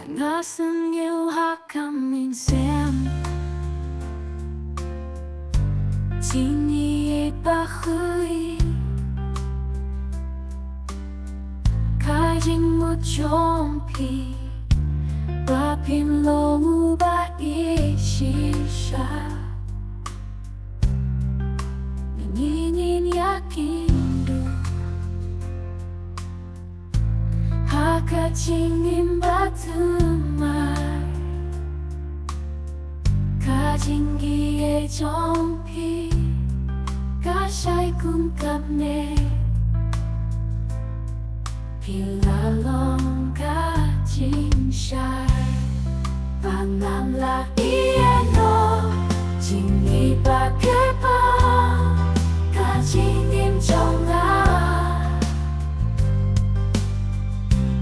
Ngason yêu hát kami xem Tini ba khơi Khai dinh một chom pi Ba pin lo u ba i shi sha Ninin yakindu Haka chingin batumai Kajingi에 정피 Kashay kumkapne Pilalong kajinshay Pangamla ieno Jingi bakepa Kajingim jonga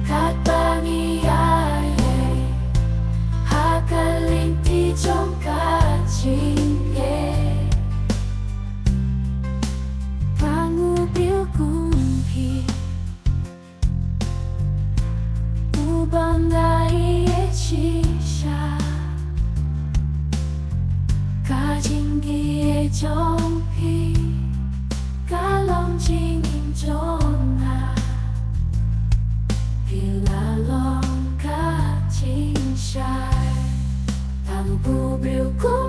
Katbangi aye Hakalinti jonga Jinge Pangubil kumpi Ubandai echisha Kajingi ejongpi Kalong jingin jonga Pilalong kajinshay Pangubil kumpi